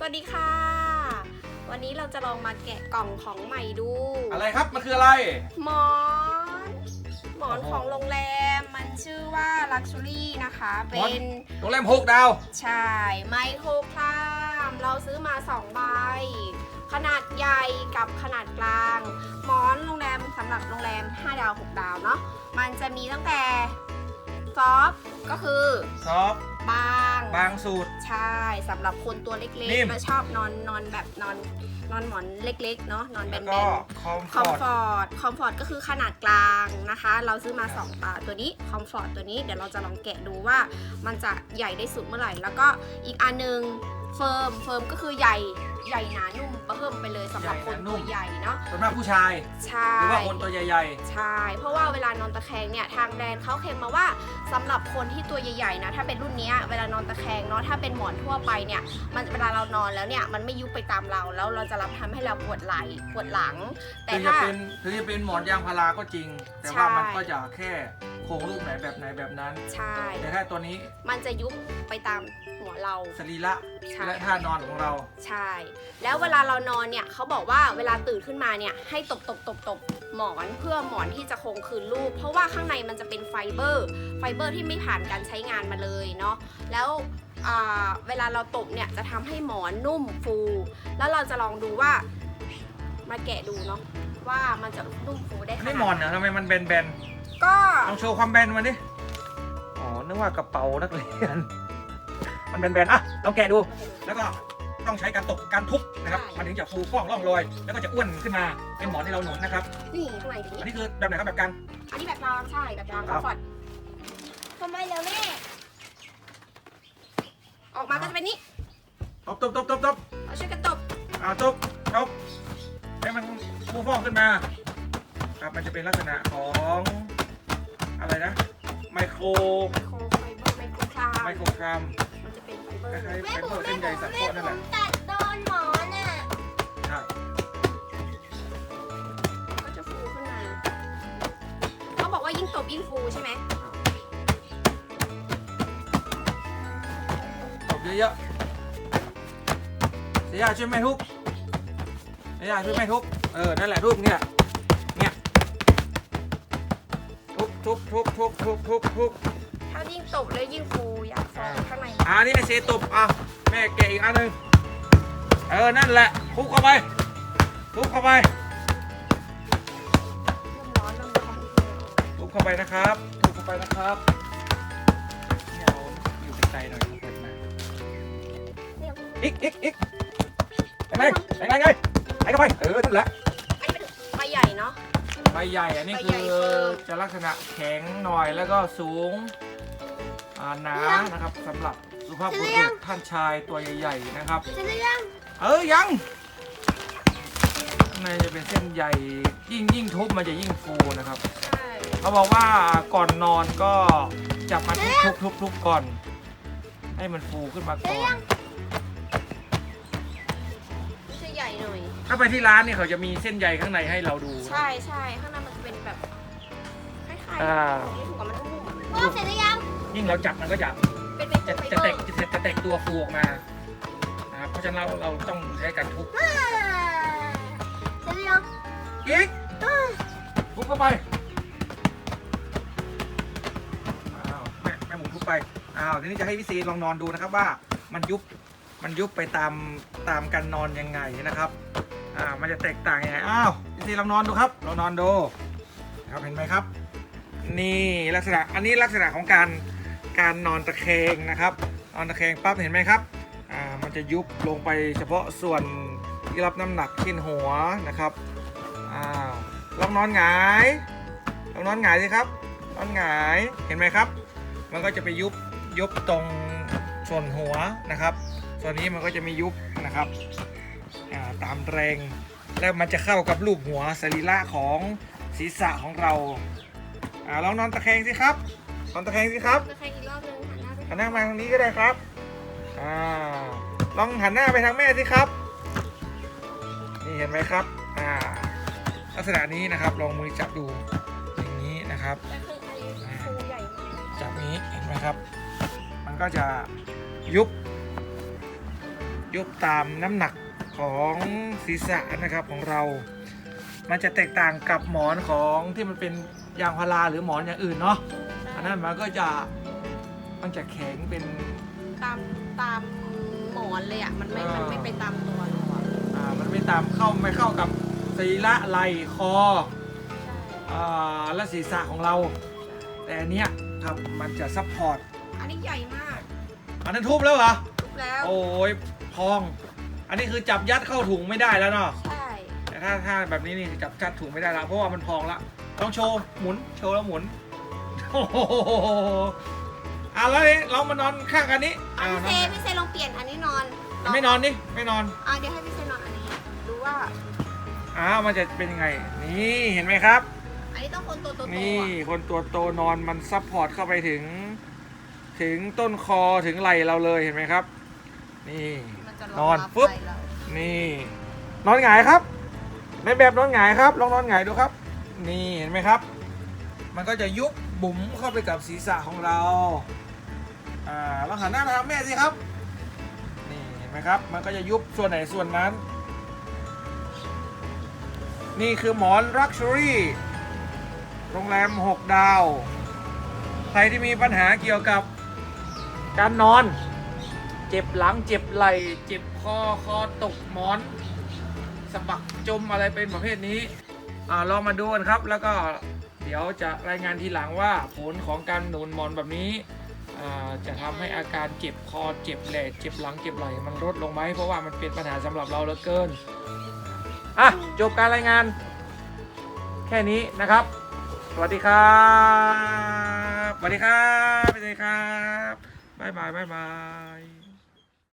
วัสดีค่ะวันนี้เราจะลองมาแกะกล่องของใหม่ดู อะไรครับมันคืออะไรหมอนของโรงแรมมันชื่อว่า Luxury นะคะเป็นโรงแรม6 ดาวใช่ไมโครครามเราซื้อมา2ใบขนาดใหญ่กับขนาดกลางหมอนโรงแรมสำหรับโรงแรม5 ดาว6 ดาวเนาะมันจะมีตั้งแต่ซอฟก็คือซอฟบางสูตรใช่สำหรับคนตัวเล็กๆและชอบนอนแบบนอนหมอนเล็กๆเนาะนอนแบนๆคอมฟอร์ตก็คือขนาดกลางนะคะเราซื้อมา2ตัวนี้คอมฟอร์ตตัวนี้เดี๋ยวเราจะลองแกะดูว่ามันจะใหญ่ได้สุดเมื่อไหร่แล้วก็อีกอันนึงเฟิร์มก็คือใหญ่หนานุ่มเพิ่มไปเลยสำหรับคนตัวใหญ่เนาะสำหรับผู้ชายใช่หรือว่าคนตัวใหญ่ๆใช่เพราะว่าเวลานอนตะแคงเนี่ยทางแบรนด์เขาเคลมมาว่าสำหรับคนที่ตัวใหญ่ๆนะถ้าเป็นรุ่นนี้เวลานอนตะแคงเนาะถ้าเป็นหมอนทั่วไปเนี่ยมันเวลาเรานอนแล้วเนี่ยมันไม่ยุบไปตามเราแล้วเราจะทำให้เราปวดไหล่ปวดหลังแต่ถ้าถึงจะเป็นหมอนยางพาราก็จริงแต่ว่ามันก็จะแค่โครงรูปไหนแบบนั้นใช่แต่ถ้าตัวนี้มันจะยุบไปตามหัวเราสรีระและท่านอนของเราใช่แล้วเวลาเรานอนเนี่ยเขาบอกว่าเวลาตื่นขึ้นมาเนี่ยให้ตบหมอนเพื่อหมอนที่จะคงคืนรูปเพราะว่าข้างในมันจะเป็นไฟเบอร์ที่ไม่ผ่านการใช้งานมาเลยเนาะแล้วเวลาเราตบเนี่ยจะทำให้หมอนนุ่มฟูแล้วเราจะลองดูว่ามาแกะดูเนาะว่ามันจะนุ่มฟูได้ขนาดไหนไม่หมอนนะทำไมมันแบนก็ลองโชว์ความแบนมาดิอ๋อนึกว่ากระเป๋านักเรียนมันแบนๆอ่ะลองแกะดูแล้วก็ต้องใช้การตบการทุบนะครับมันถึงจะฟูฟ่องร่องรอยแล้วก็จะอ้วนขึ้นมาเป็นหมอนที่เราหนุนนะครับนี่ข้างในอันนี้คือแบบไหนครับแบบกลางอันนี้แบบกลางใช่แบบกลางคอมฟอร์ตทำไมเดี๋ยวแม่ออกมาก็จะเป็นนี้ตบเอาช่วยกันตบตบให้มันฟูฟ่องขึ้นมาครับมันจะเป็นลักษณะของอะไรนะไมโครครามมันจะเป็นไฟเบอร์คล้ายๆไฟเบอร์เส้นใยสังเคราะห์นั่นแหละตัดโดนหมอนอ่ะใช่ก็จะฟูขึ้นมาเขาบอกว่ายิ่งตบยิ่งฟูใช่ไหมตบเยอะๆเสียช่วยแม่ทุบนั่นแหละทุบเนี่ยทุบถ้ายิ่งตบเลยยิ่งฟูอยากฟองข้างในนี่เซตบแม่แกะอีกอันหนึ่งนั่นแหละทุบเข้าไปทุบเข้าไปนะครับเนี่ยเราอยู่ไกลๆหน่อยเปิดมาอีกไงเข้าไปนั่นแหละอันนี้เป็นใบใหญ่เนาะใบใหญ่อันนี้คือจะลักษณะแข็งหน่อยแล้วก็สูงหนานะครับสำหรับสุภาพบุรุษท่านชายตัวใหญ่ๆนะครับยังในจะเป็นเส้นใหญ่ยิ่งทุบมันจะยิ่งฟูนะครับเขาบอกว่าก่อนนอนก็จับมันทุบก่อนให้มันฟูขึ้นมาก่อนเส้นใหญ่หน่อยถ้าไปที่ร้านเนี่ยเขาจะมีเส้นใยข้างในให้เราดูใช่ข้างในมันจะเป็นแบบคล้ายๆนี่ถูกกับมันนุ่มๆว่าเสร็จหรือยังยิ่งเราจับมันก็จะแตกตัวฟูออกมานะครับเพราะฉะนั้นเราต้องใช้การทุบเสร็จหรือยังอีกทุบเข้าไปแม่หมูทุบไปทีนี้จะให้พี่ซีลองนอนดูนะครับว่ามันยุบไปตามการนอนยังไงนะครับมันจะแตกต่างยังไงพี่ซีลองนอนดูครับลองนอนดูครับเห็นไหมครับนี่อันนี้ลักษณะของการนอนตะแคงนะครับนอนตะแคงปั๊บเห็นไหมครับมันจะยุบลงไปเฉพาะส่วนที่รับน้ำหนักขึ้นหัวนะครับลองนอนหงายสิครับนอนหงายเห็นไหมครับมันก็จะไปยุบตรงส่วนหัวนะครับส่วนนี้มันก็จะมียุบนะครับตามแรงแล้วมันจะเข้ากับรูปหัวสรีระของศีรษะของเราลองนอนตะแคงสิครับตะแคงอีกรอบนึงหันหน้ามาทางนี้ก็ได้ครับลองหันหน้าไปทางแม่สิครับนี่เห็นไหมครับลักษณะนี้นะครับลองมือจับดูอย่างนี้นะครับจับนี้เห็นไหมครับมันก็จะยุบ ยุบตามน้ำหนักของศีรษะนะครับของเรา มันจะแตกต่างกับหมอนของที่มันเป็นยางพาราหรือหมอนอย่างอื่นเนาะอันนั้นมันก็จะแข็งเป็น ตามหมอนเลยอ่ะมันไม่ไปตามตัวเราอะ มันไม่เข้ากับศีรษะไหล่คอ ใช่ และศีรษะของเรา แต่อันเนี้ยครับมันจะซัพพอร์ต อันนี้ใหญ่มาก อันนั้นทุบแล้วเหรอ ทุบแล้ว โอ้ยพอง อันนี้คือจับยัดเข้าถุงไม่ได้แล้วเนาะ ใช่ แต่ถ้าแบบนี้นี่จับยัดถุงไม่ได้แล้วเพราะว่ามันพองละต้องโชว์หมุนโชว์แล้วหมุนโอ้โหแล้วนี่เรามานอนข้างกันนี้ พี่เซลองเปลี่ยนอันนี้นอน ไม่นอนนี่ไม่นอน เดี๋ยวให้พี่เซนอนอันนี้ดูว่า มันจะเป็นยังไงนี่เห็นไหมครับ อันนี้ต้องคนตัวโตๆ นี่ อะ คนตัวโตนอนมันซัพพอร์ตเข้าไปถึงต้นคอถึงไหล่เราเลยเห็นไหมครับ นี่ มันจะ นอน รับ ปุ๊บ ไหล่เรา นี่ นอนหงายครับในแบบนอนหงายครับลองนอนหงายดูครับ นี่เห็นไหมครับ มันก็จะยุบบุ๋มเข้าไปกับศีรษะของเราลองหันหน้ามาทางแม่สิครับนี่เห็นไหมครับ มันก็จะยุบส่วนไหนส่วนนั้น นี่คือหมอน Luxury โรงแรม 6 ดาว ใครที่มีปัญหาเกี่ยวกับการนอน เจ็บหลังเจ็บไหล่เจ็บคอตกหมอนสะบักจมอะไรเป็นประเภทนี้ลองมาดูกันครับ แล้วก็เดี๋ยวจะรายงานทีหลังว่าผลของการหนุนหมอนแบบนี้จะทำให้อาการเจ็บคอเจ็บแหล่เจ็บหลังเจ็บไหล่มันลดลงไหมเพราะว่ามันเป็นปัญหาสำหรับเราเหลือเกินจบการรายงานแค่นี้นะครับ สวัสดีครับสวัสดีครับบ๊ายบาย